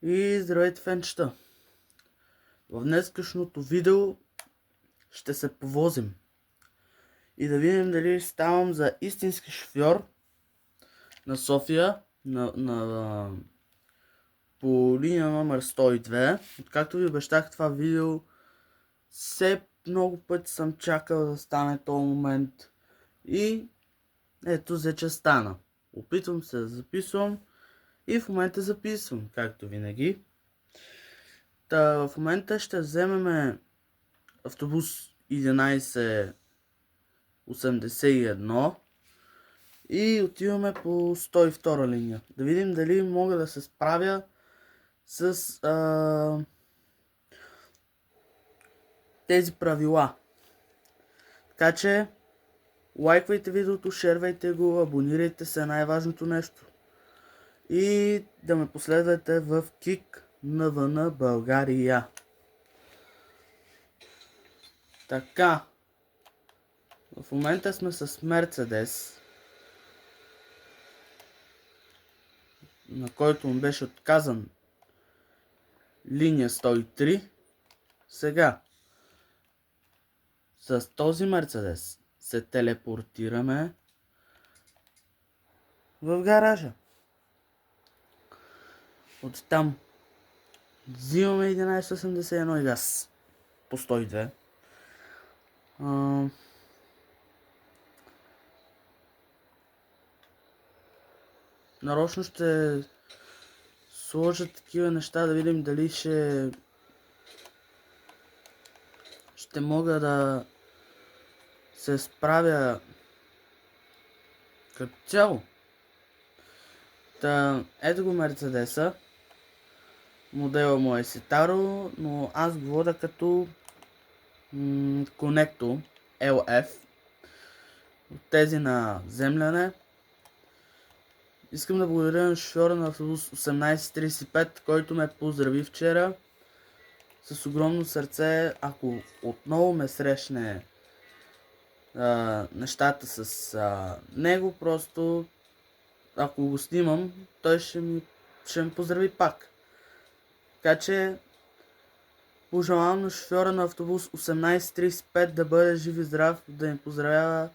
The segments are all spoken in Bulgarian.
И здравейте, фенчета! В днескашното видео ще се повозим и да видим дали ставам за истински шофьор на София по линия номер 102. Откакто ви обещах това видео, все много пъти съм чакал да стане този момент и ето вече стана. Опитвам се да записвам и в момента записвам, както винаги. В момента ще вземем автобус 1181 и отиваме по 102 линия. Да видим дали мога да се справя с тези правила. Така че лайквайте видеото, шервайте го, абонирайте се, най-важното нещо. И да ме последвате в КИК НВН България. Така. В момента сме с Мерцедес, на който му беше отказан линия 103. Сега с този Мерцедес се телепортираме в гаража. Оттам взимаме 1181 и газ по 102. Нарочно ще сложа такива неща, да видим дали ще мога да се справя като цяло. Ето го Мерцедеса. Модела му е Ситаро, но аз го вода като Конекто LF. От тези на земляне. Искам да благодаря на шофьора на автобус 1835, който ме поздрави вчера. С огромно сърце, ако отново ме срещне нещата с него, просто ако го снимам, той ще ме поздрави пак. Така че пожелавам на шофьора на автобус 1835 да бъде жив и здрав, да ми поздравява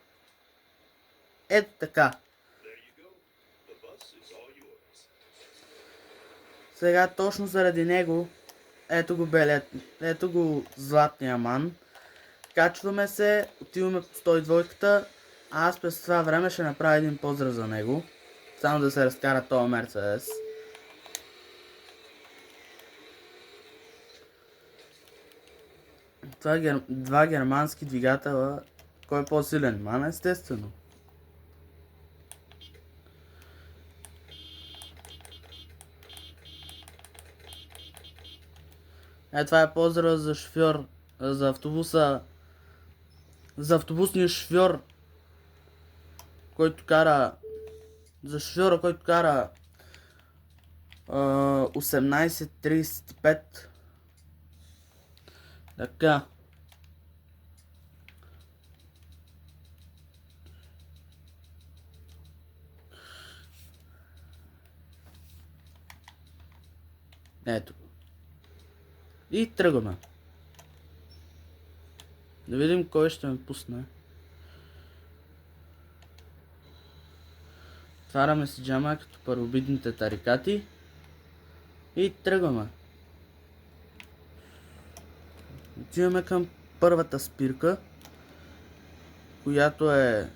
ето така. Сега точно заради него, ето го златния ман. Качваме се, отиваме по 102-ката, а аз през това време ще направя един поздрав за него. Само да се разкара този Мерцедес. Това е два германски двигателя. Кой е по-силен? Ман, естествено. Това е поздрав за шофьор, за автобуса, за автобусния шофьор, който кара, за шофьора, който кара 1835. Така. Ето. И тръгваме. Да видим кой ще ме пусне. Отваряме си джама като първобидните тарикати. И тръгваме. Отиваме към първата спирка, която е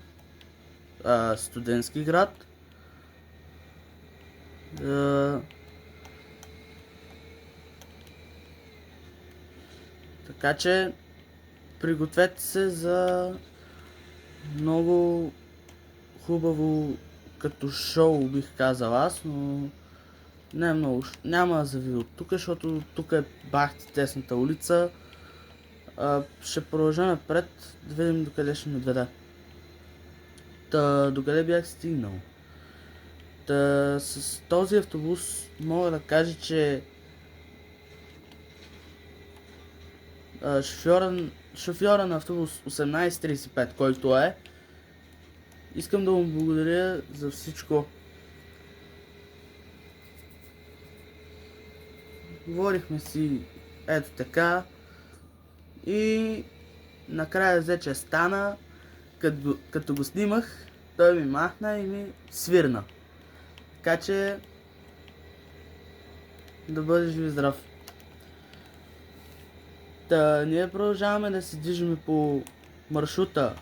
студентски град. Така че пригответе се за много хубаво като шоу, бих казал аз, но не много. Няма да завида от тук, защото тук е бахти тесната улица. Ще продължа напред, да видим докъде ще ме отведе. Докъде бях стигнал? С този автобус мога да кажа, че шофьора на автобус 1835, който е, искам да му благодаря за всичко. говорихме си ето така и накрая взе, че стана, като го снимах, той ми махна и ми свирна. Така че да бъдеш жив и здрав. Та ние продължаваме да се движим по маршрута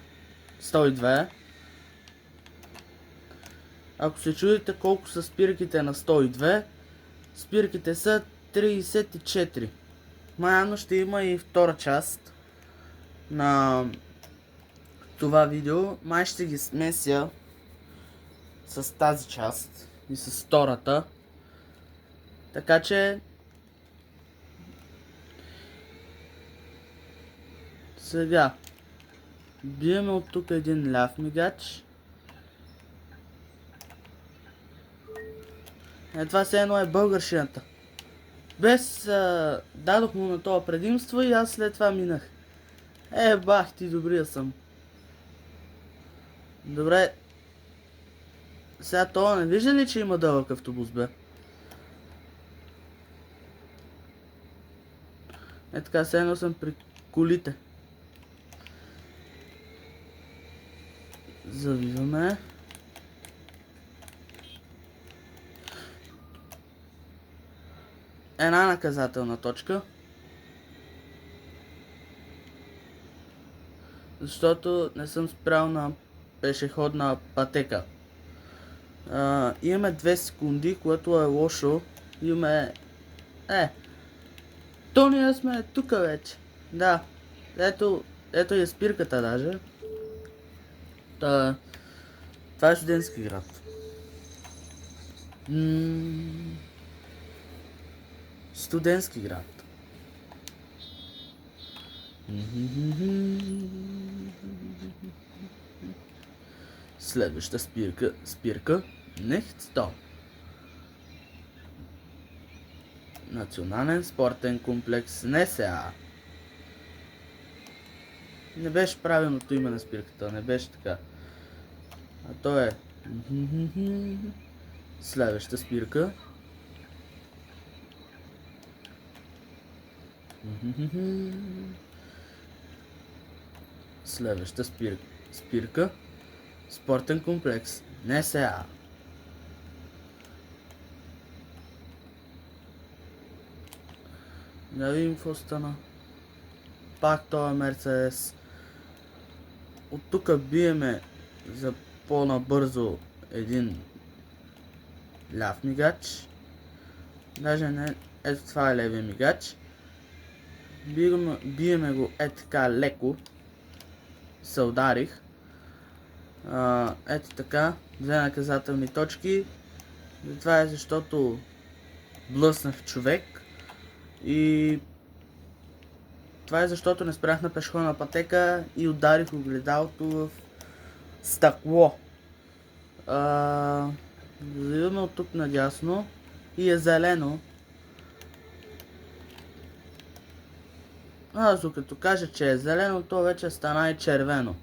102. Ако се чудите колко са спирките на 102, спирките са 34. Явно ще има и втора част на това видео. Май ще ги смеся с тази част и с втората. Така че сега биеме от тук един ляв мигач. Това все едно е българщината. Без дадох му на това предимство и аз след това минах. Бах ти, добрия съм. Добре. Сега това не вижда ли, че има дълъг автобус, бе? Така, все едно съм при колите. Завиваме. Една наказателна точка. Защото не съм спрял на пешеходна пътека. Имаме 2 секунди, което е лошо. Имаме... То ние сме тука вече. Да. Ето е спирката даже. Това е студентски град. Студентски град. Следваща спирка. Nicht stop. Национален спортен комплекс НСА. Не беше правилното име на спирката, не беше така. А то е... Следваща спирка. Следваща спирка. Спортен комплекс НСА. Да видим какво стана. Пак това Мерцедес. От тук биеме за по-набързо един ляв мигач. Даже не, ето това е левия мигач. Биеме го така леко. Се ударих. Ето така. 2 наказателни точки. Това е защото блъснах човек. И това е защото не спрях на пешеходна пътека и ударих огледалото в стъкло. Завиваме от тук надясно и е зелено. Аз докато кажа, че е зелено, то вече стана и червено.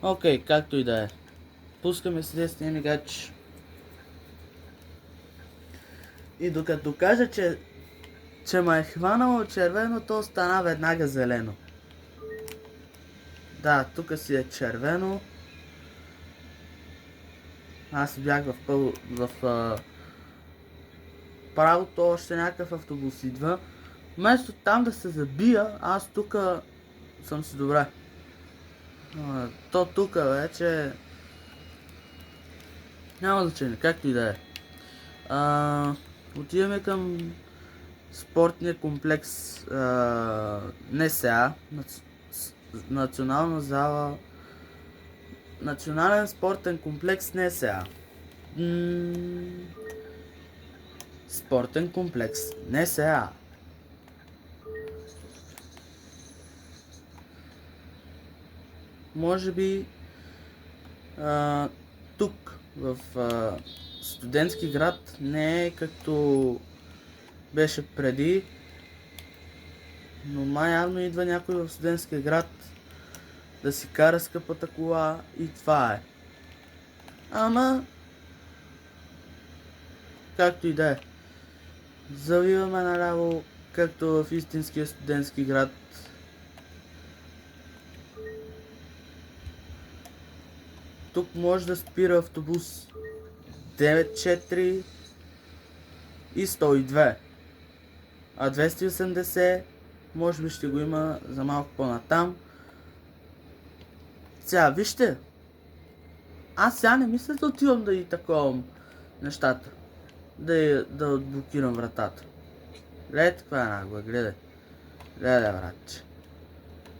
Окей, както и да е. Пускаме си десния мигач. И докато кажа, че ме е хванало червено, то стана веднага зелено. Да, тук си е червено. Аз бях в правото, още някакъв автобус идва. Вместо там да се забия, аз тук съм си добре. То тук вече... Няма значение, както и да е. Отиваме към спортния комплекс НСА, национална зала, национален спортен комплекс НСА. Спортен комплекс НСА. Може би тук в студентски град не е както беше преди, но май явно идва някой в студентския град да си кара скъпата кола и това е. Ама Както и да е. Завиваме наляво, както в истинския студентски град. Тук може да спира автобус 94 и 102. А 280 може би ще го има за малко по-натам. Сега, вижте. Аз сега не мисля да отивам да и таковам нещата. Да отблокирам вратата. Гледай каква е нагла, гледай. Гледай, братче.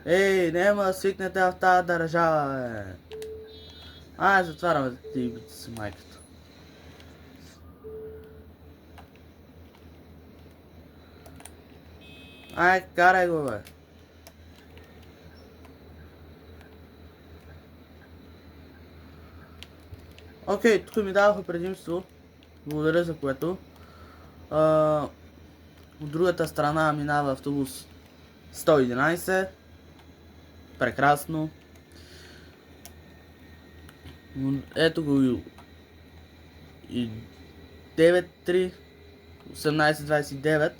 Ей, няма да свикнете в тази държава, бе. Ай, затваряме тибите си, майката. Ай, карай го, бе. Окей, тук ми даваха предимство. Благодаря за което. От другата страна минава автобус 111. Прекрасно. Ето го и 9-3, 18-29.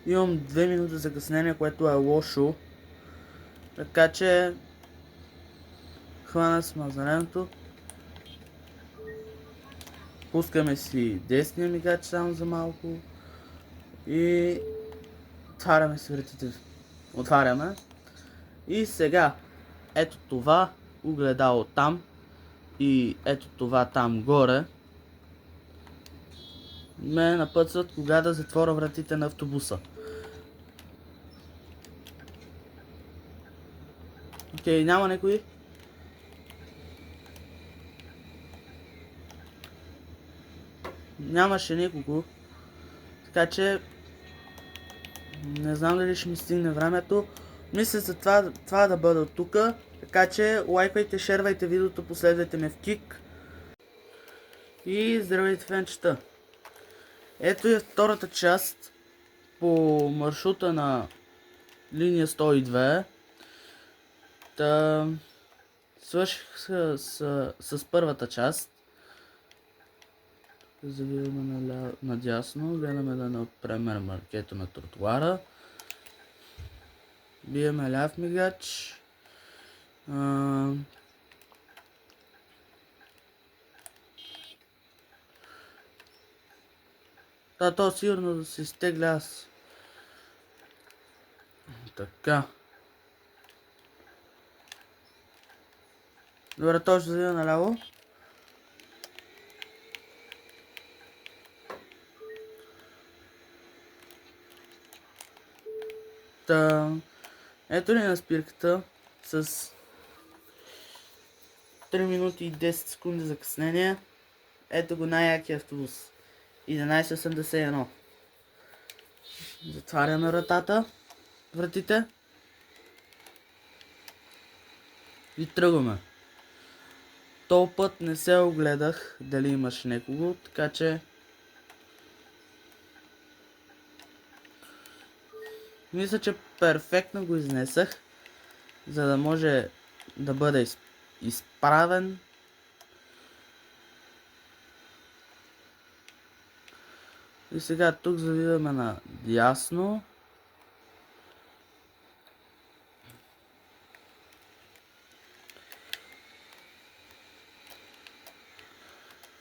Имам 2 минути закъснение, което е лошо. Така че хвана с мазареното. Пускаме си десния мигач само за малко. И отваряме си вратите. Отваряме. И сега, ето това огледало там. И ето това там горе. Ме напътстват кога да затворя вратите на автобуса. Окей, няма никой. Нямаше никого. Така че не знам дали ще ми стигне времето. Мисля за това да бъда от тук. Така че лайквайте, шервайте видеото, последвайте ме в Кик. И здравейте, фенчета. Ето е втората част по маршрута на линия 102. Та свърших с първата част. Завиваме надясно, гледаме да не отпремем маркето на тротуара. Биеме ляв мигач. Да, то сигурно да се изтегля аз. Така. Добре, то ще завива наляво. Та, ето ли на спирката с 3 минути и 10 секунди закъснение. Ето го най-якия автобус. 1181. Затваряме вратите. И тръгваме. Този път не се огледах дали имаш некого, така че мисля, че перфектно го изнесах, за да може да бъде изправен. И сега тук завиваме на дясно.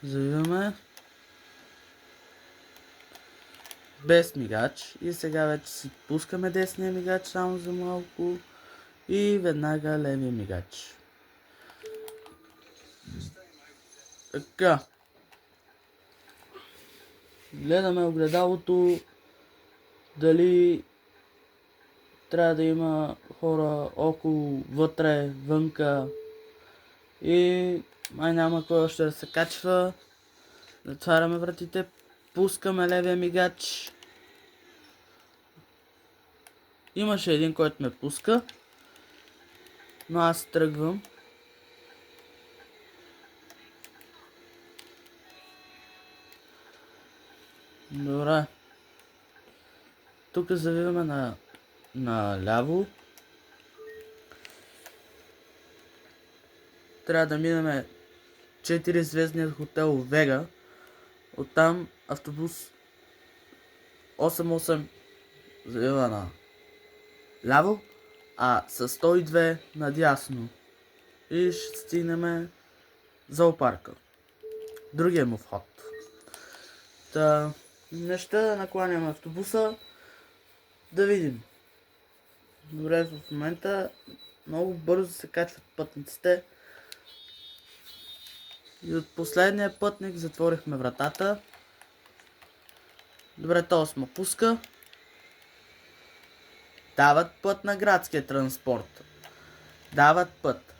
Завиваме без мигач и сега вече си пускаме десния мигач само за малко и веднага левия мигач. Така. Гледаме огледалото дали трябва да има хора около, вътре, вънка и май няма кой още да се качва. Затваряме вратите, пускаме левия мигач. Имаше един, който ме пуска, но аз тръгвам. Добре. Тук завиваме на наляво. Трябва да минем 4-звездният хотел Вега. Оттам автобус 88 завива на ляво, а с 102 надясно. И ще стигнем зоопарка. Другия му вход. Не ще накланяме автобуса. Да видим. Добре, в момента много бързо се качват пътниците. И от последния пътник затворихме вратата. Добре, то сме пуска. Дават път на градския транспорт. Дават път.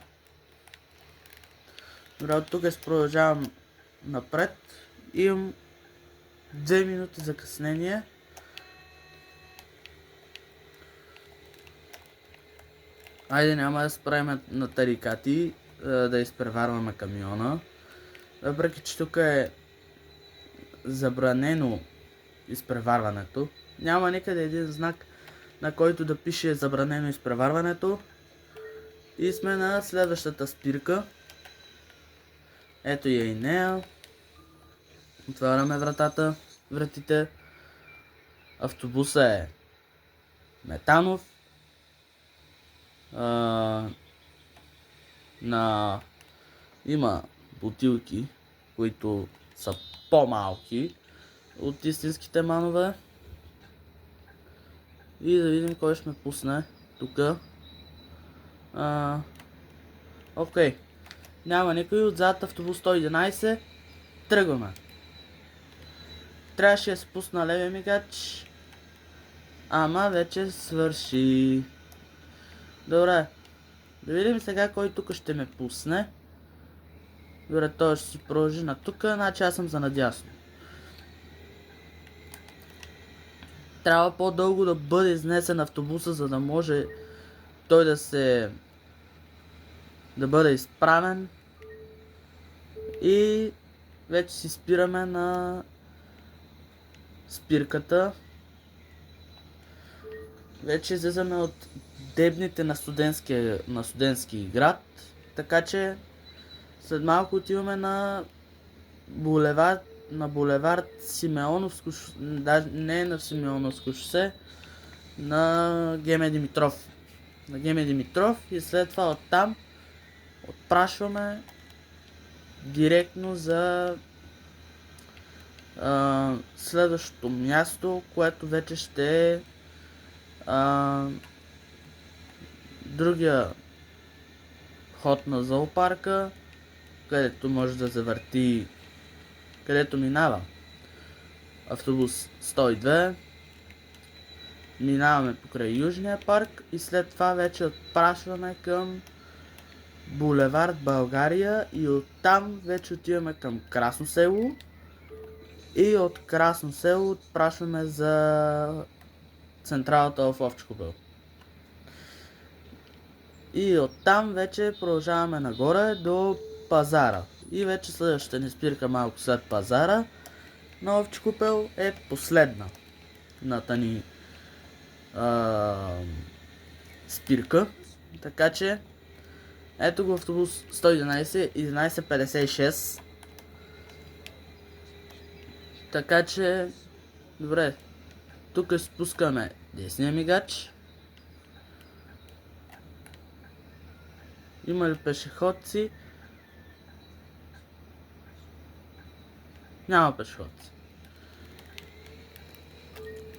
Добре, от тук продължавам напред. Имам 2 минути закъснение. Айде, няма да спрем на тарикати да изпреварваме камиона. Въпреки че тук е забранено изпреварването. Няма никъде един знак, на който да пише забранено изпреварването. И сме на следващата спирка. Ето я и нея. Отваряме вратите. Автобуса е метанов. Има бутилки, които са по-малки от истинските манове. И да видим кой ще ме пусне тук. Окей. Няма никой. Отзад автобус 111. Тръгваме. Трябваше да се пусна левия мигач. Ама вече свърши. Добре. Да видим сега кой тук ще ме пусне. Добре, той ще си продължи на тук, значи аз съм за надясно. Трябва по-дълго да бъде изнесен автобуса, за да може той да бъде изправен. И вече си спираме на спирката. Вече излизаме от дебните на студентски град. Така че след малко отиваме на булевард Симеоновско, даже не на Симеоновско шосе, на Геме Димитров. На Геме Димитров и след това оттам отпрашваме директно за следващото място, което вече ще е другия ход на зоопарка, където може да завърти, където минава автобус 102. Минаваме покрай Южния парк и след това вече отпрашваме към булевард България и оттам вече отиваме към Красно село и от Красно село отпрашваме за централата в Овча купел. И оттам вече продължаваме нагоре до пазара. И вече следващата ни спирка малко след пазара на Овча купел е последната ни спирка. Така че ето го автобус 111, 11:56. Така че добре. Тук спускаме десния мигач. Има ли пешеходци? Няма пешеходци.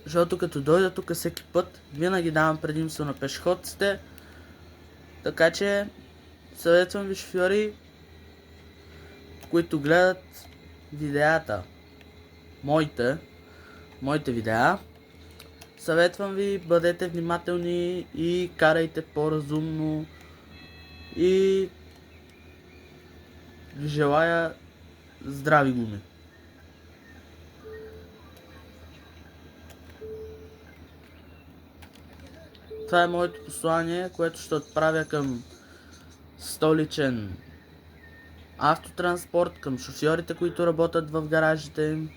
Защото като дойда тук всеки път, винаги давам предимство на пешеходците. Така че съветвам ви, шофьори, които гледат видеята, моите видеа, съветвам ви, бъдете внимателни и карайте по-разумно и ви желая здрави гуми. Това е моето послание, което ще отправя към столичен автотранспорт, към шофьорите, които работят в гаражите им.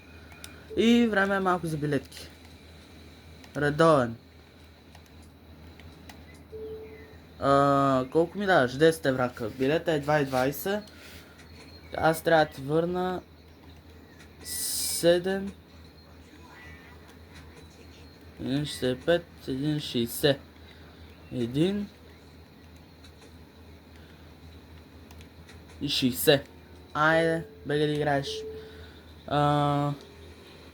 И време е малко за билетки. Редовен Колко ми даваш? 10 еврака. Билета е 2,20. Аз трябва да ти върна 7, 1,65, 1,60. 1 и 60. Айде, бега да играеш.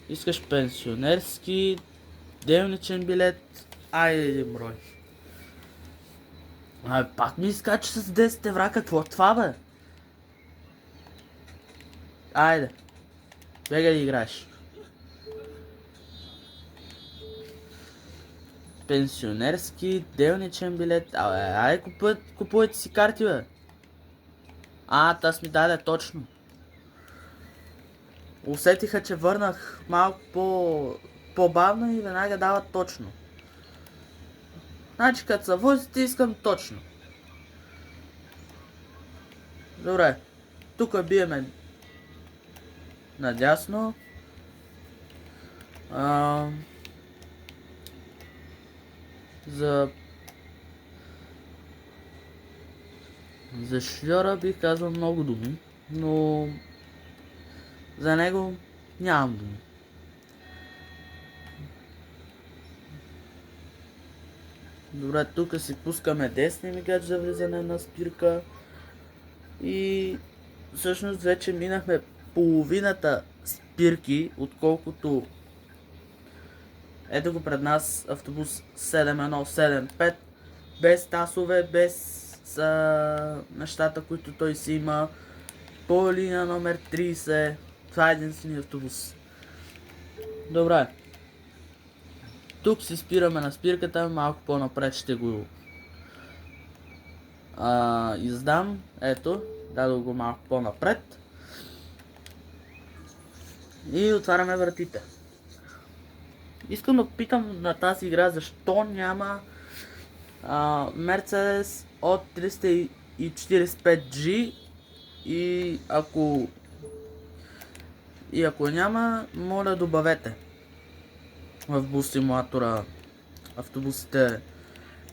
Искаш пенсионерски, делничен билет. Айде един брой. Пак ми изкача с 10 евра. Какво е това, бе? Айде. Бега да играеш. Пенсионерски, делничен билет. Айде, купувайте си карти, бе. Таз ми даде точно. Усетиха, че върнах малко по-бавно и веднага дават точно. Значи като са возите искам точно. Добре. Тук биеме надясно. За шофьора бих казал много думи, но за него нямам думи. Добре, тук си пускаме десния мигач за влизане на спирка и всъщност вече минахме половината спирки, отколкото ето го пред нас автобус 7175, без тасове, без нещата, които той си има, по линия номер 30. Това е единствения автобус. Добре. Тук си спираме на спирката, малко по-напред ще го издам. Ето, дадох го малко по-напред. И отваряме вратите. Искам да питам на тази игра защо няма Mercedes от 345G и ако няма, моля добавете в бус симулатора автобусите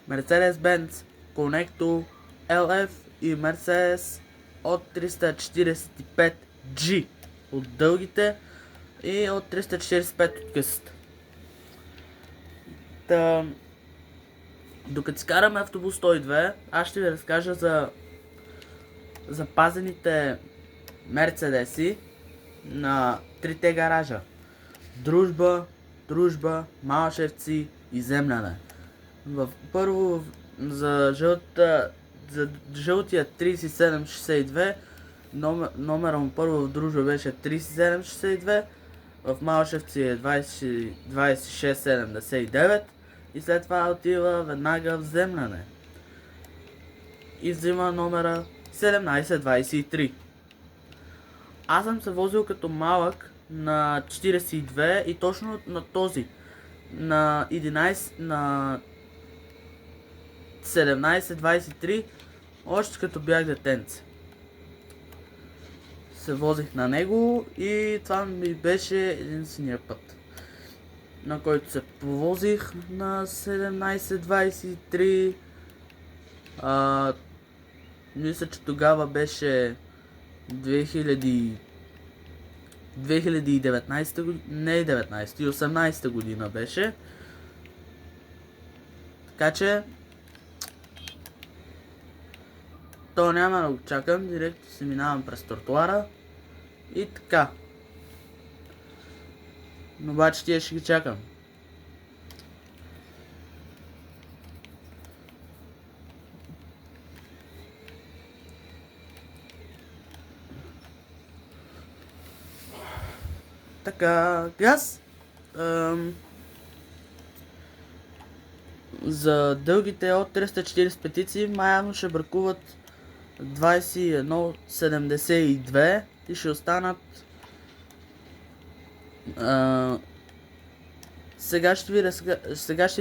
Mercedes-Benz Conecto LF и Mercedes от 345G от дългите и от 345 от късите. Докато си караме автобус 102, аз ще ви разкажа за запазените мерцедеси на трите гаража. Дружба, Малшевци и Земляне. Първо за жълтия 3762, номера му първо в Дружба беше 3762, в Малшевци е 2679 и след това отива веднага в Земляне и взима номера 1723. Аз съм се возил като малък на 42 и точно на този, на 1723, още като бях детенце. Се возих на него и това ми беше единствения път, на който се повозих на 1723. Мисля, че тогава беше 2019 година, не 19, 18 година беше. Така че то няма да го чакам, директно се минавам през тротуара и така. Но обаче тия ще ги чакам. Така, газ. За дългите от 340 петиции явно ще бракуват 21,72 и ще останат сега ще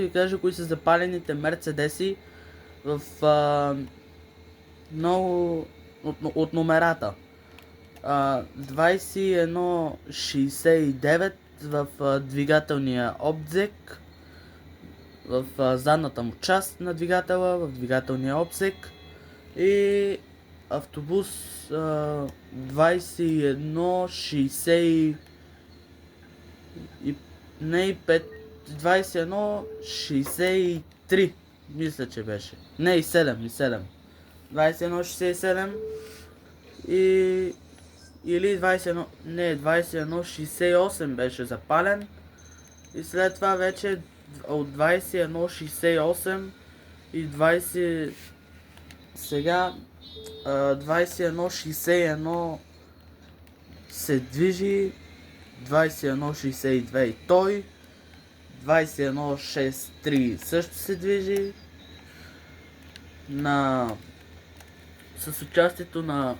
ви кажа кои са запалените мерцедеси в много от номерата. 2169 в двигателния обзек, в задната му част на двигателя, в двигателния отсек. И автобус 2160 и не и 5, 2163 мисля, че беше. Не, и 7. 2167 и или 21, не, 2168 беше запален. И след това вече от 2168 и 20 сега 2161 се движи, 2162 и той, 2163 също се движи с участието на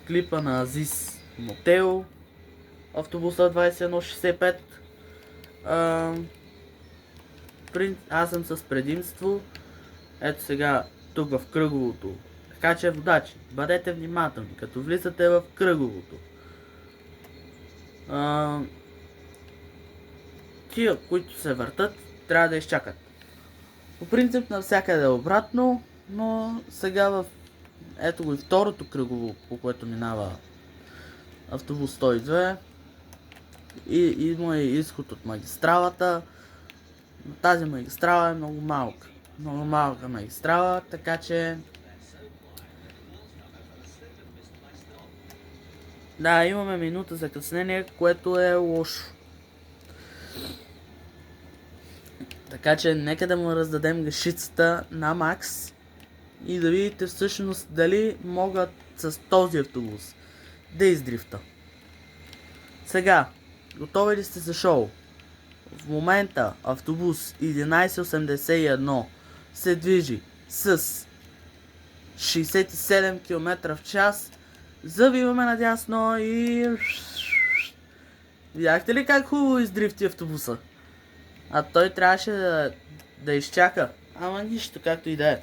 клипа на Азис Мотел, автобуса 2165. Аз съм с предимство. Ето сега тук в кръговото. Така че водачи, бъдете внимателни, като влизате в кръговото. Тия, които се въртат, трябва да изчакат. По принцип навсякъде е обратно, но сега ето го и второто кръгово, по което минава автобус 102. И има и изход от магистралата. Но тази магистрала е много малка. Много малка магистрала, така че... Да, имаме минута закъснение, което е лошо. Така че нека да му раздадем гашицата на Макс и да видите всъщност дали могат с този автобус да издрифта. Сега, готови ли сте за шоу? В момента автобус 1181 се движи с 67 км в час. Завиваме надясно и... Видяхте ли как хубаво издрифти автобуса? А той трябваше да изчака. Ама нищо, както и да е.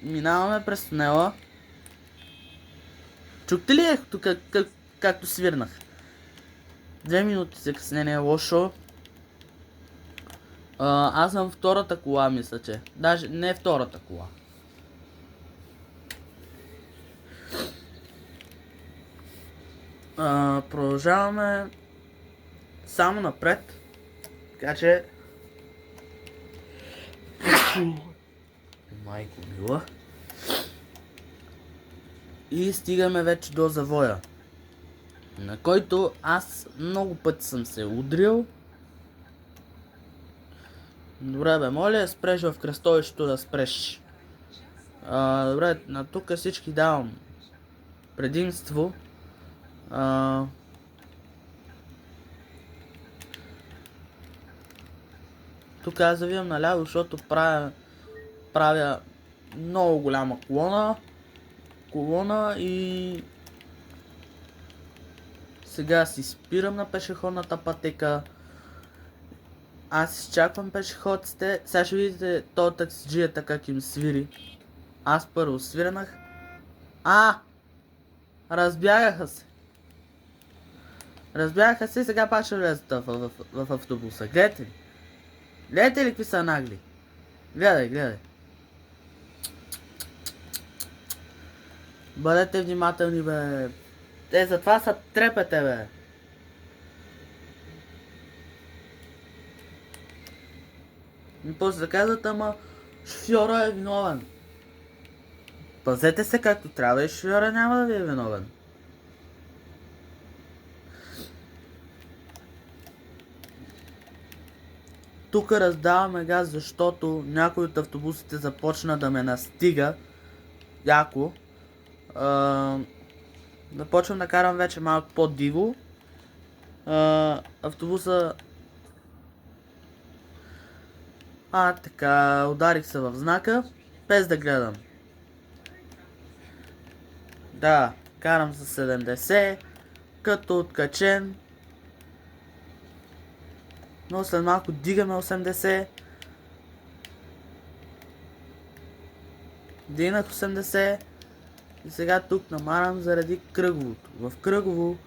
Минаваме през тунела. Чухте ли ехото както свирнах? 2 минути закъснение е лошо. Аз съм втората кола, мисля, че. Даже не втората кола. Продължаваме само напред. Така че... Майко мила. И стигаме вече до завоя, на който аз много пъти съм се удрил. Добре бе, моля, спреш в кръстовището да спреш. Добре, на тук всички давам предимство. Тук аз завивам наляво, защото правя много голяма колона и сега си спирам на пешеходната пътека. Аз изчаквам пешеходците. Сега ще видите този таксиджията как им свири. Аз първо свирнах. Разбягаха се. Разбягаха се и сега пак ще влезат в автобуса. Гледате ли? Гледате ли какви са нагли? Гледай. Бъдете внимателни, бе. Те затова са трепете, бе. И после да казват, ама шофьора е виновен. Пазете се както трябва и шофьора няма да ви е виновен. Тук раздаваме газ, защото някой от автобусите започна да ме настига. Яко. Започвам да карам вече малко по-диво. Автобуса... така, ударих се в знака, без да гледам. Да, карам с 70, като откачен. Но след малко дигаме 80. Дигнах 80. И сега тук намарям заради кръговото. В кръгово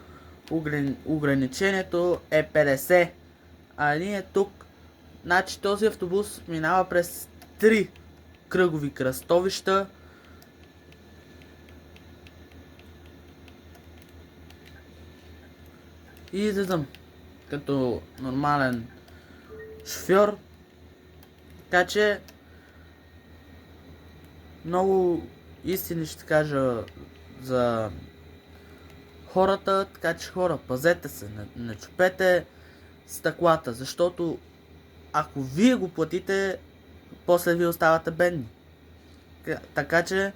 ограничението е 50. А ние тук Значи този автобус минава през 3 кръгови кръстовища. И излизам като нормален шофьор. Така че много истини ще кажа за хората, така че хора, пазете се, не чупете стъклата, защото ако вие го платите, после ви оставате бедни. Така че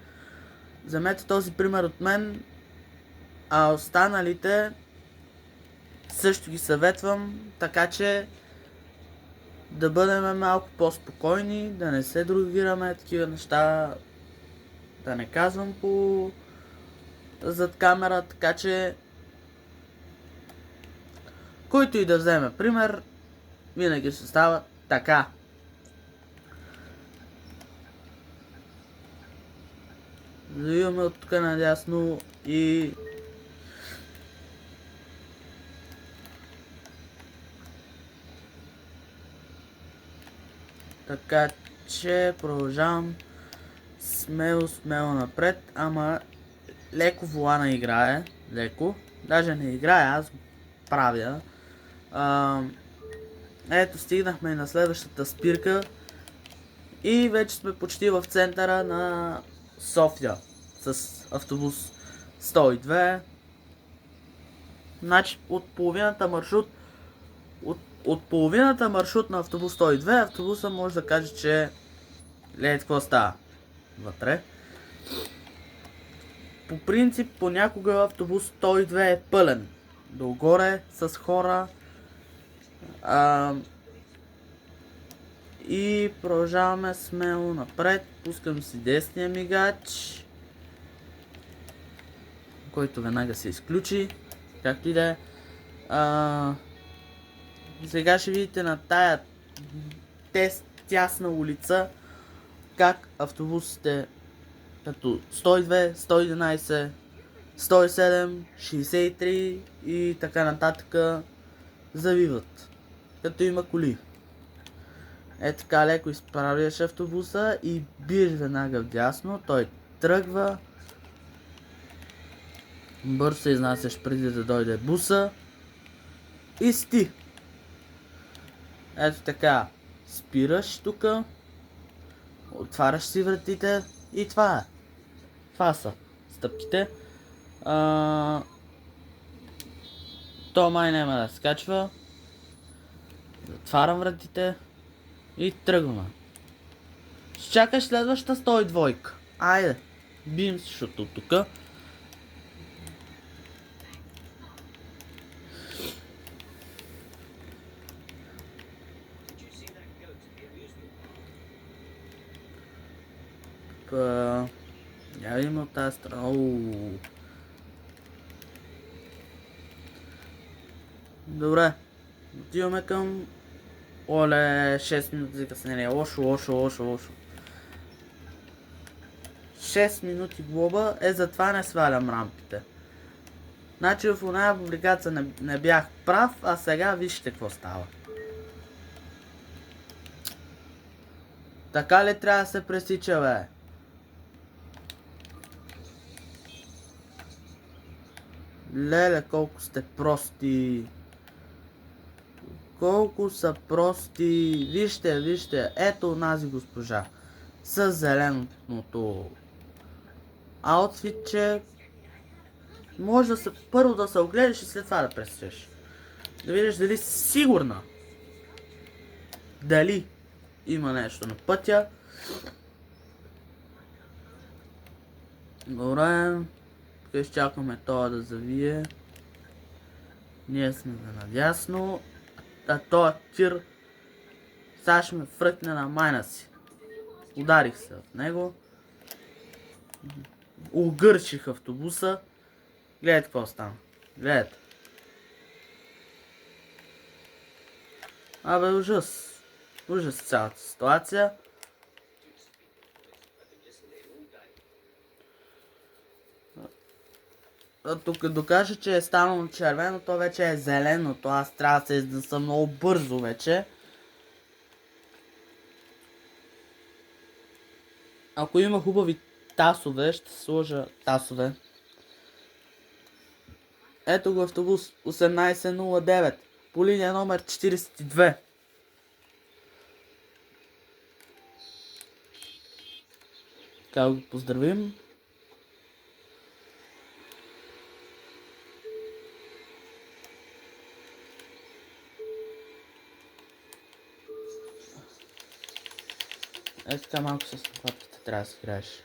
вземете този пример от мен, а останалите също ги съветвам, така че да бъдем малко по-спокойни, да не се дрогираме, такива неща да не казвам по зад камера, така че който и да вземе пример, винаги ще става така. Завиваме от тук надясно и така че продължавам смело напред, ама леко волана играе, леко, даже не играе, аз го правя. Ето, стигнахме на следващата спирка и вече сме почти в центъра на София с автобус 102. Значи от половината маршрут на автобус 102, автобуса може да каже, че гледайте какво става вътре. По принцип, понякога автобус 102 е пълен догоре с хора. И продължаваме смело напред. Пускам си десния мигач, който веднага се изключи, както и да е. Сега ще видите на тая тясна улица как автобусите като 102, 111, 107, 63 и така нататък завиват, като има коли. Е така леко изправяш автобуса и биеш веднага вдясно, той тръгва. Бързо се изнасяш преди да дойде буса и сти. Ето така, спираш тук, отваряш си вратите и това е. Това са стъпките. То май няма да скачва. Отварям вратите и тръгваме. Ще чакаш следващата 102. Айде, бием се, защото тук. Я има от тази страна. Добре. Отиваме към... Оле, 6 минути закъснение. Лошо. 6 минути глоба, затова не свалям рампите. Значи в оная публикация не бях прав, а сега вижте какво става. Така ли трябва да се пресича, бе? Леле, колко сте прости. Колко са прости. Вижте, ето онази госпожа. С зеленото аутфитче. Може да първо да се огледаш и след това да пресечеш. Да видиш дали си сигурна. Дали има нещо на пътя. Добре. Тук изчакваме това да завие. Ние сме надясно. А този тир сега ще ме фръкне на майна си. Ударих се от него. Огърчих автобуса. Гледайте какво стана. Гледайте. Абе, ужас. Ужас цялата ситуация. Тук докажа, че е станало червено, то вече е зелено. То аз трябва да се изнеса много бързо вече. Ако има хубави тасове, ще сложа тасове. Ето го автобус 1809 по линия номер 42. Така го поздравим. Ето така малко с нападките трябва да си играеш.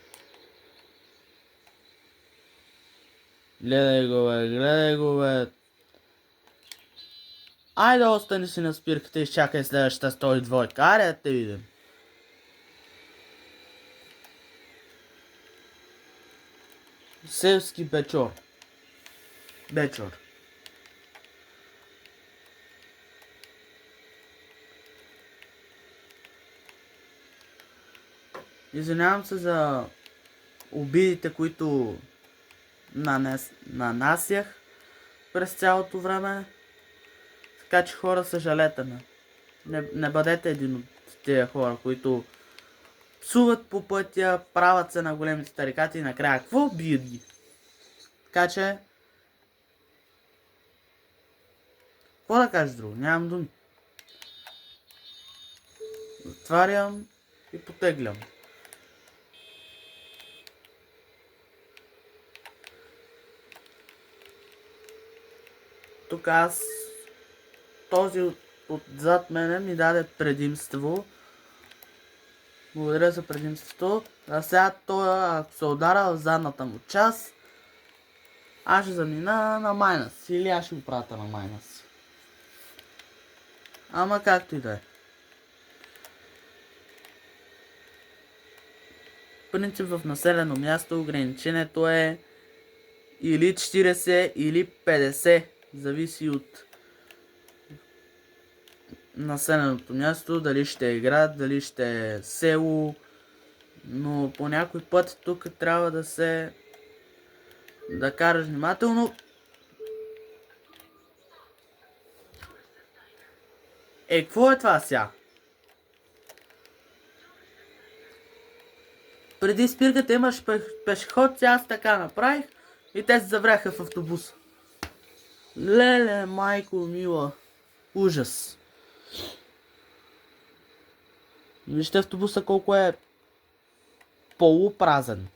Гледай го бе. Айде остани си на спирката и чакай следващата 102. Аре да те видим. Селски Бечор. Извинявам се за обидите, които нанасях през цялото време. Така че хора, съжалете ме. Не бъдете един от тия хора, които псуват по пътя, правят се на големите тарикати и накрая какво бият ги. Така че... Какво да кажа друго? Нямам думи. Отварям и потеглям. Тук този отзад мене ми даде предимство. Благодаря за предимството. А сега той, ако се удара в задната му част, аз ще замина на майнас. Или аз ще го прата на майнас. Ама както и да е. Принцип в населено място ограничението е или 40 или 50. Зависи от населеното място, дали ще е град, дали ще е село. Но по някой път тук трябва да караш внимателно. Какво е това сега? Преди спирката имаш пешеход, аз така направих и те се завряха в автобуса. Леле, майко мила. Ужас. Вижте автобуса колко е полупразен.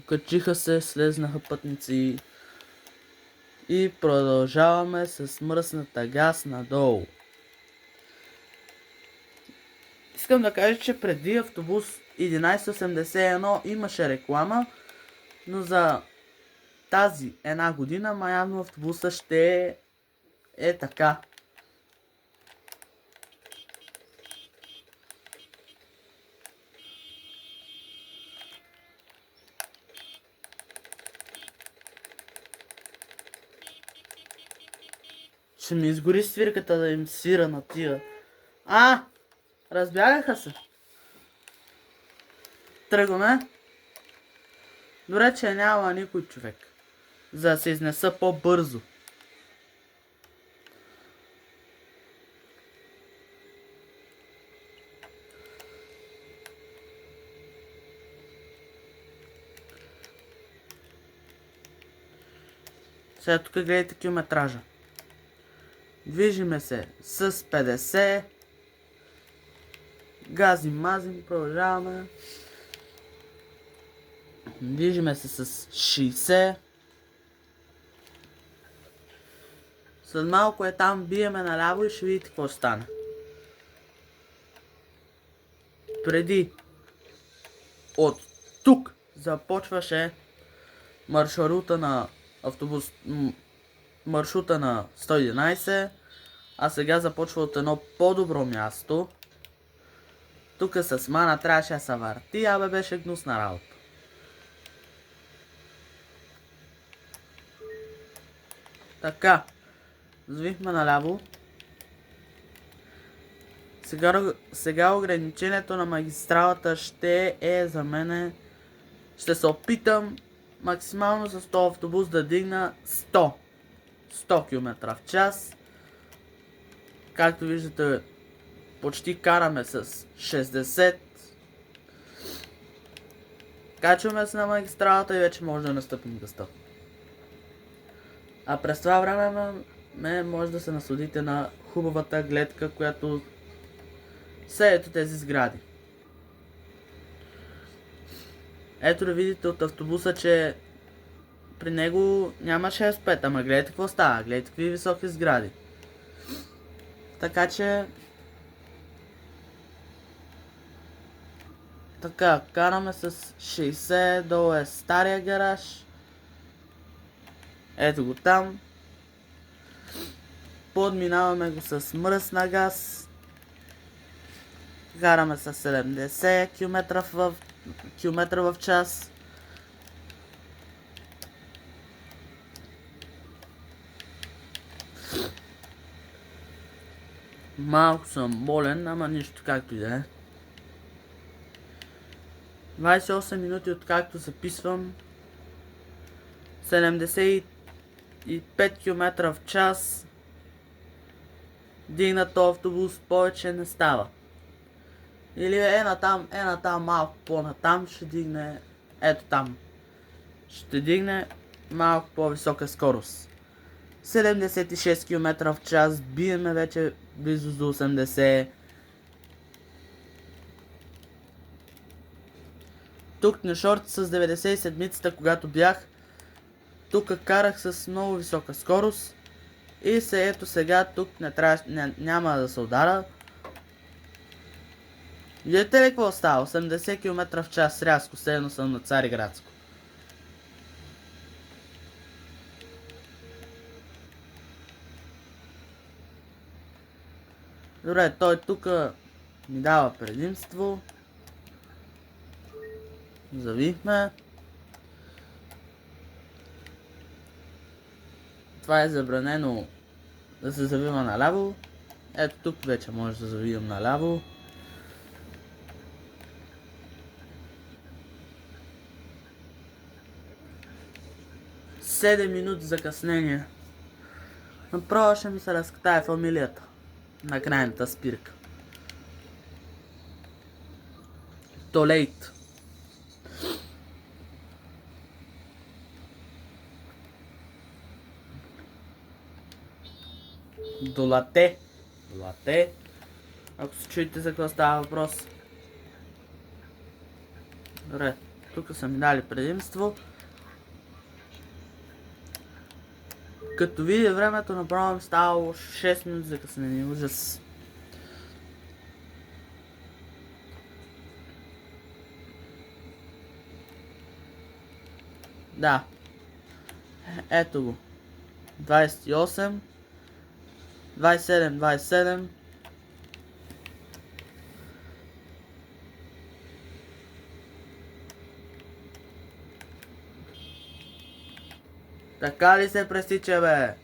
Качиха се, слезнаха пътници и продължаваме с мръсната газ надолу. Искам да кажа, че преди автобус 1181 имаше реклама, но за тази една година явно автобуса ще е така. Ще ми изгори свирката да им свира на тия. Разбягаха се. Тръгваме. Добре, че няма никой човек. За да се изнеса по-бързо. Сега тук гледайте километража. Движиме се с 50. Газим, продължаваме. Движиме се с 60. След малко е там, биеме наляво и ще видите какво стане. Преди от тук започваше маршрута на автобус, маршрута на 111, а сега започва от едно по-добро място. Тук с мана трябваше да се върти, беше гнусна работа. Така, завихме наляво. Сега ограничението на магистралата ще е за мене. Ще се опитам максимално с този автобус да дигна 100 км в час. Както виждате, почти караме с 60. Качваме се на магистралата и вече може да настъпим гъста. А през това време може да се насладите на хубавата гледка, която са ето тези сгради. Ето да видите от автобуса, че при него няма 6-5, ама гледайте какво става, гледайте какви високи сгради. Така че... Така, караме с 60, долу е стария гараж. Ето го там. Подминаваме го с мръсна газ. Караме с 70 км в час. Малко съм болен, ама нищо, както и да е. 28 минути откакто записвам. 75 км в час. Дигнат автобус, повече не става. Или натам малко по-натам ще дигне, ето там. Ще дигне малко по-висока скорост. 76 км в час, биеме вече близо до 80. Тук на шорт с 97-цата, когато бях, тук карах с много висока скорост. И ето сега тук няма да се удара. Видите ли какво става? 80 км в час рязко, седно съм на Цариградско. Добре, той тук ми дава предимство. Завихме. Това е забранено да се завива наляво. Ето тук вече може да завивам наляво. Седем минути закъснение. Направо ще ми се разкатае фамилията на крайната спирка. Толейт. Долате. Ако се чуете за какво става въпрос. Добре, тук са ми дали предимство. Като видя времето, направо ми ставало 6 минути закъснение. Ужас. Да. Ето го. 28. 27. Така ли се пресича, бе?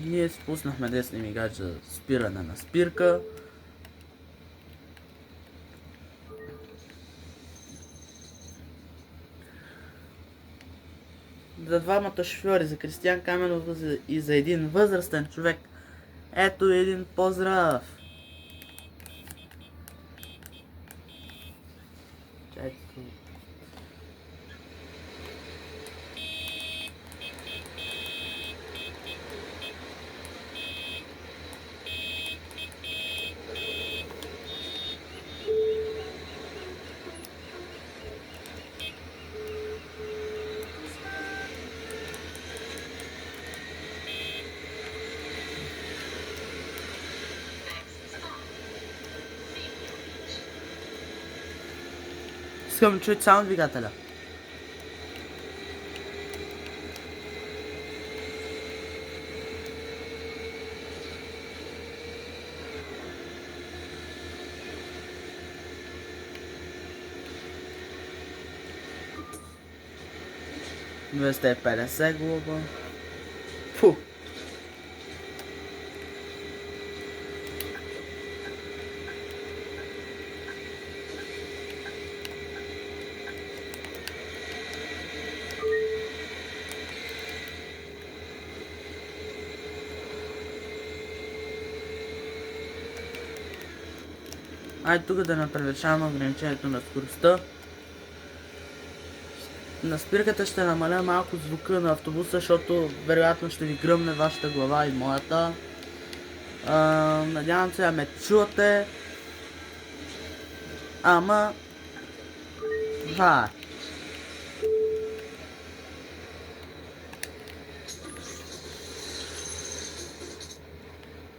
Ние спуснахме десния мигач за спиране на спирка. За двамата шофьори, за Кристиян Каменов и за един възрастен човек. Ето един поздрав! Чайте. Искам да чуете само двигателя. 250 глоба. Фу! Айде тук да не превишаваме ограничението на скоростта. На спирката ще намаля малко звука на автобуса, защото вероятно ще ви гръмне вашата глава и моята. Надявам се да ме чувате. Ама... това е.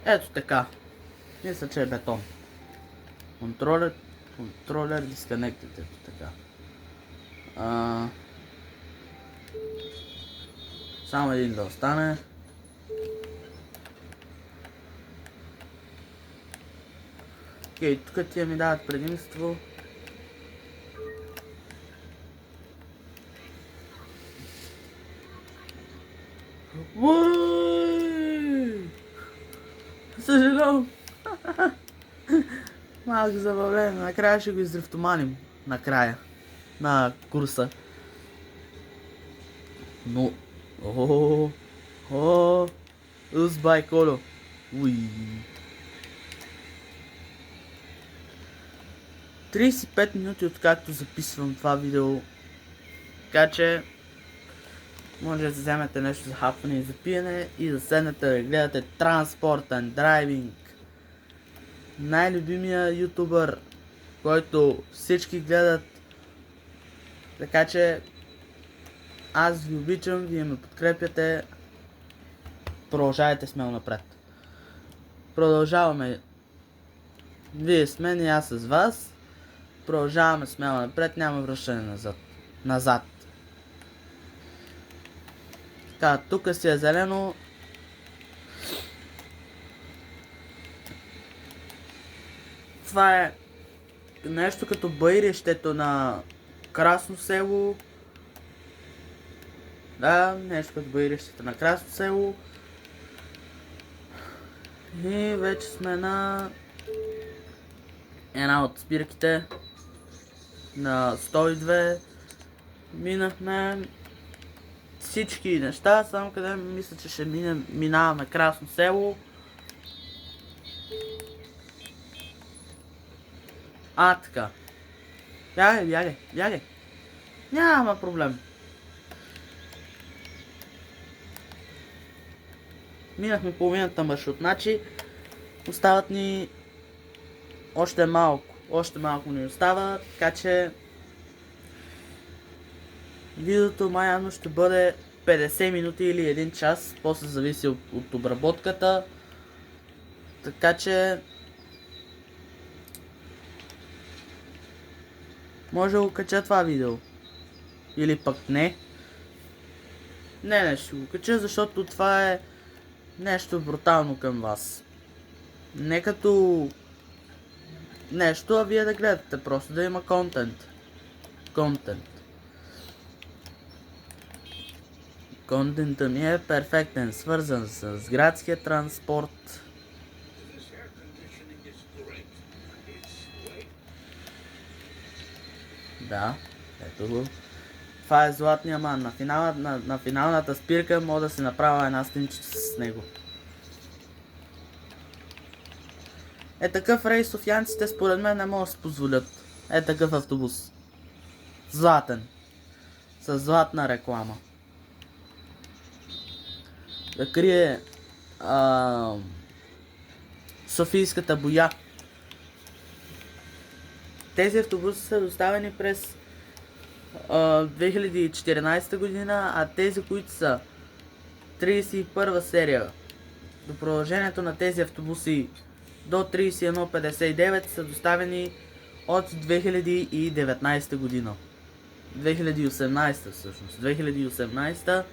Ето така. Мисля, че е бетон. Controller disconnected, ето така. Само един да остане. Окей, тук тия ми дават предимство. Съжалявам. Малко забавление, накрая ще го издрифтоманим. Накрая. На курса. Но... Узбай Коло. Уй. 35 минути откакто записвам това видео. Така че... може да вземете нещо за хапване и за пиене и да седнете да гледате Transport and Driving. Най-любимия ютубър, който всички гледат. Така че аз ви обичам, вие ме подкрепяте. Продължавайте смело напред. Продължаваме. Вие с мен и аз с вас. Продължаваме смело напред, няма връщане назад. Така, тук си е зелено. Това е нещо като баирището на Красно село. Да, нещо като баирището на Красно село. И вече сме на една от спирките на 102. Минахме всички неща, само къде мисля, че ще минаваме Красно село. Така. Бягай. Няма проблем. Минахме половината маршрут, значи остават ни още малко ни остава, така че видеото май ще бъде 50 минути или 1 час, после зависи от обработката, така че може да го кача това видео, или пък не. Не, ще го кача, защото това е нещо брутално към вас. Не като нещо, а вие да гледате, просто да има контент. Контентът ми е перфектен, свързан с градския транспорт. Да, ето го. Това е златния ман. На финалната спирка мога да се направя една снимчица с него. Такъв рейс софиянците според мен не могат да се позволят. Такъв автобус. Златен. С златна реклама. Да крие Софийската боя. Тези автобуси са доставени през 2014 година, а тези, които са 31 серия до продължението на тези автобуси до 3159 са доставени от 2019 година. 2018 всъщност. 2018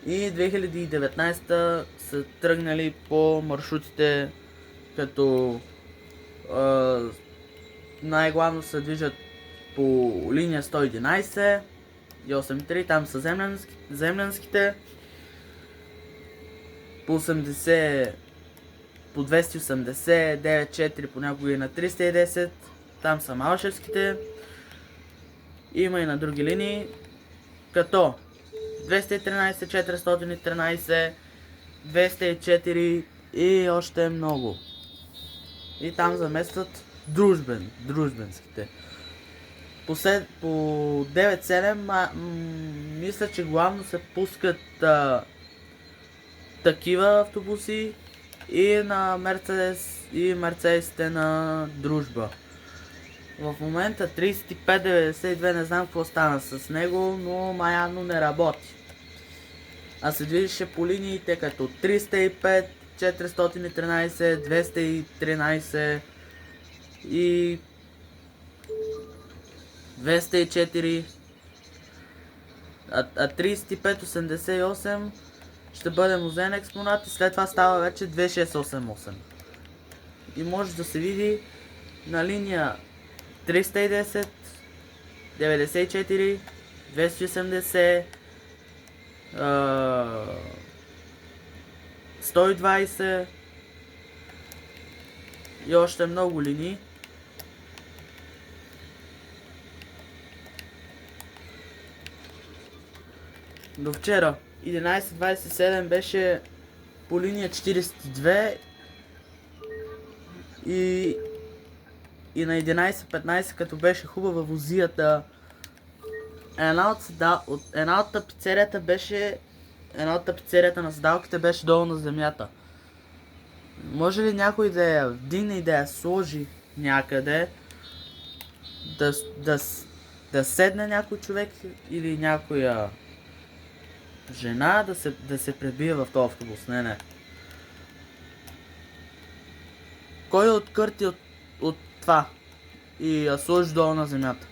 и 2019 са тръгнали по маршрутите, като най-главно се движат по линия 111 8,3, там са земленските. По 80, по 280, 9,4, понякога и на 310. Там са малшевските. Има и на други линии, като 213, 413, 204 и още много. И там заместват дружбенските. По 9-7 мисля, че главно се пускат такива автобуси и на Мерцедес и Мерцедесите на дружба. В момента 3592 не знам какво стана с него, но маяно не работи. А се движеше по линиите като 305, 413, 213 и 204. А 3588 ще бъде музейен експонат и след това става вече 2688. И може да се види на линия 310, 94, 280, 120 и още много линии. До вчера 11.27 беше по линия 42 и на 11.15, като беше хубава возията, една от тапицерията на седалките беше долу на земята. Може ли някой да я вдигне и да я сложи някъде, да седне някой човек или някоя жена да се пребие в този автобус? Не. Кой откърти от това и я сложи долу на земята?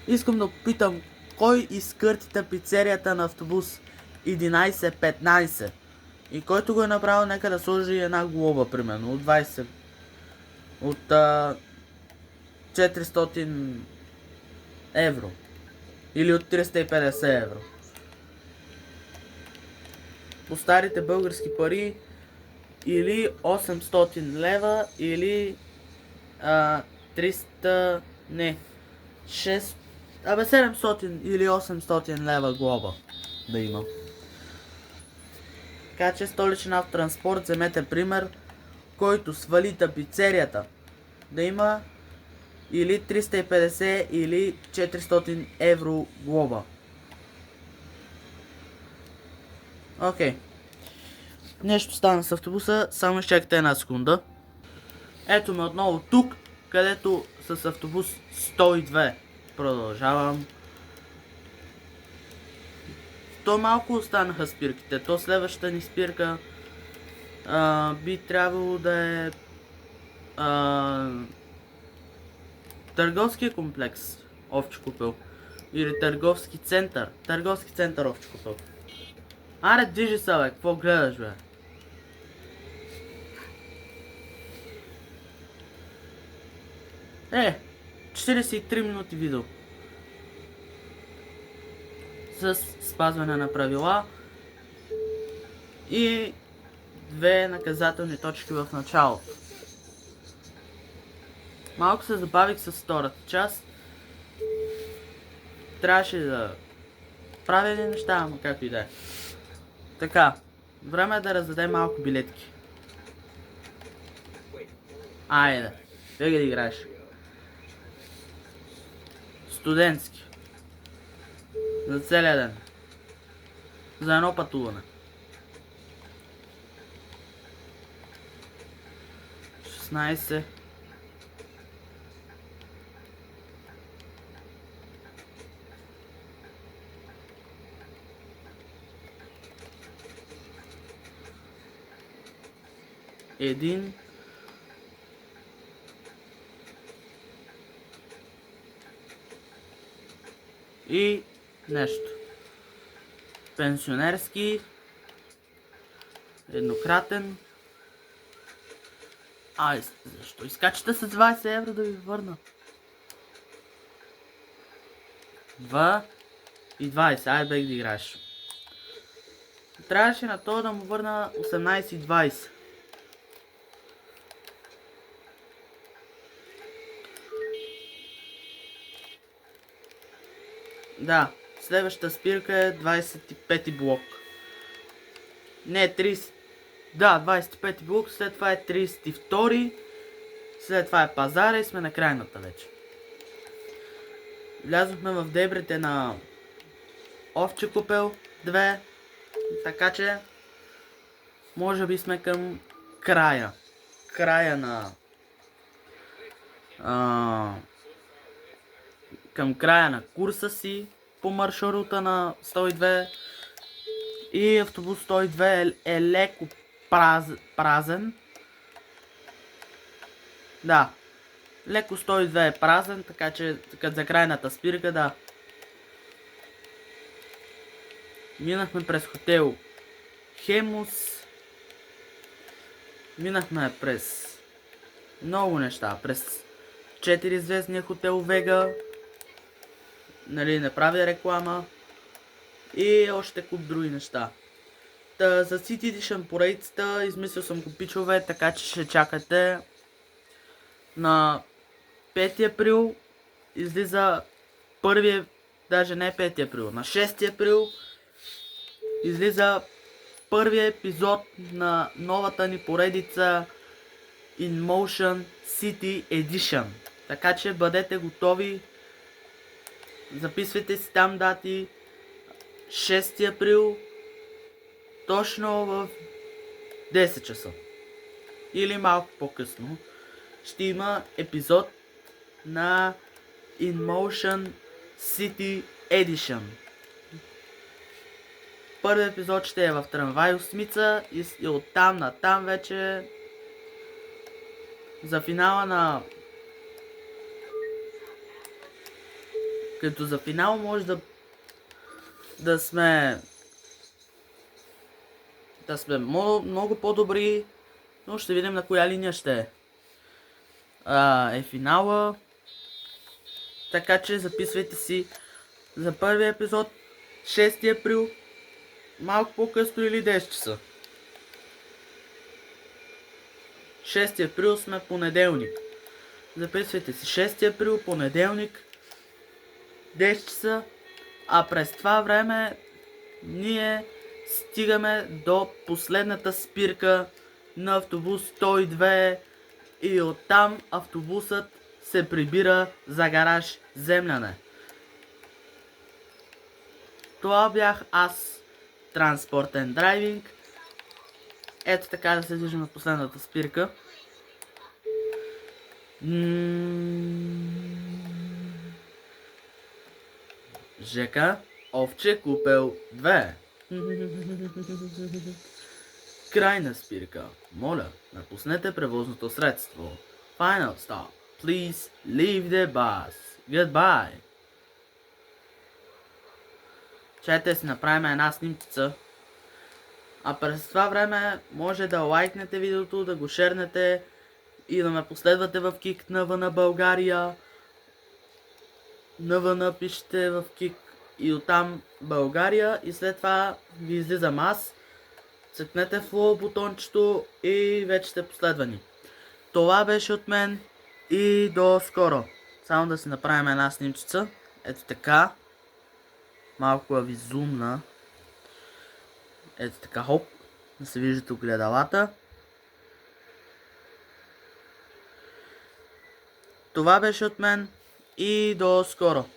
Искам да попитам, кой изкърти тапицерията на автобус 11.15? И който го е направил, нека да сложи една глоба, примерно, от 20... от 400 евро. Или от 350 евро. По старите български пари или 800 лева, или 300... не... 700 или 800 лева глоба да има. Така че Столичен автотранспорт, вземете пример, който свали тапицерията, да има или 350 или 400 евро глоба. Окей. Нещо стана с автобуса, само изчакайте една секунда. Ето ме отново тук, където с автобус 102 продължавам. То малко останаха спирките. То следващата ни спирка би трябвало да е търговския комплекс Овче купел. Или търговски център. Търговски център Овче купел. Аре, движи се, бе. Какво гледаш, бе? Е, 43 минути видео. С спазване на правила и 2 наказателни точки в началото. Малко се забавих с втората част. Трябваше да правя едни неща, ама както и да е. Така, време е да раздадем малко билетки. Айде, бега да играеш. Студентски. За целия ден. За едно пътуване. 16. Един. И нещо. Пенсионерски. Еднократен. Ай, защо изкачате с 20 евро да ви върна? 2. и 20. Айде бег да играеш. Трябваше на това да му върна 18 и 20. Да, следващата спирка е 25 блок. Не, 30. Да, 25 блок, след това е 32. След това е пазара и сме на крайната вече. Влязохме в дебрите на Овче купел 2. Така че може би сме към края. Края на... към края на курса си по маршрута на 102. И автобус 102 е леко празен. Да. Леко 102 е празен, така че за крайната спирка, да. Минахме през хотел Хемус. Минахме през много неща. През 4-звездния хотел Вега. Нали, не правя реклама. И още куп други неща. За City Edition поредицата измислил съм го, пичове, така че ще чакате. На 5 април излиза първия, даже не 5 април, на 6 април излиза първия епизод на новата ни поредица In Motion City Edition. Така че бъдете готови, записвайте си там дати. 6 април точно в 10 часа или малко по-късно ще има епизод на In Motion City Edition. Първият епизод ще е в трамвай Осмица и оттам на там вече за финала на... Като за финал може да сме много по-добри, но ще видим на коя линия ще е финала. Така че записвайте си за първия епизод 6 април, малко по-късно или 10 часа. 6 април сме понеделник. Записвайте си 6 април, понеделник, 10 часа, а през това време ние стигаме до последната спирка на автобус 102 и оттам автобусът се прибира за гараж Земляне. Това бях аз, Транспортен драйвинг. Ето така да се движим на последната спирка. ЖК Овче купел 2. Крайна спирка. Моля, напуснете превозното средство. Final stop. Please leave the bus. Goodbye. Чайте си направим една снимкица. А през това време може да лайкнете видеото, да го шернете и да ме последвате в Кик НВ България. НВ пишете в Кик и оттам България и след това ви излизам аз. Цъкнете follow бутончето и вече сте последвани. Това беше от мен и до скоро. Само да си направим една снимчица. Ето така. Малко ви зумна. Ето така, хоп. Да се виждате огледалата. Това беше от мен и до скоро.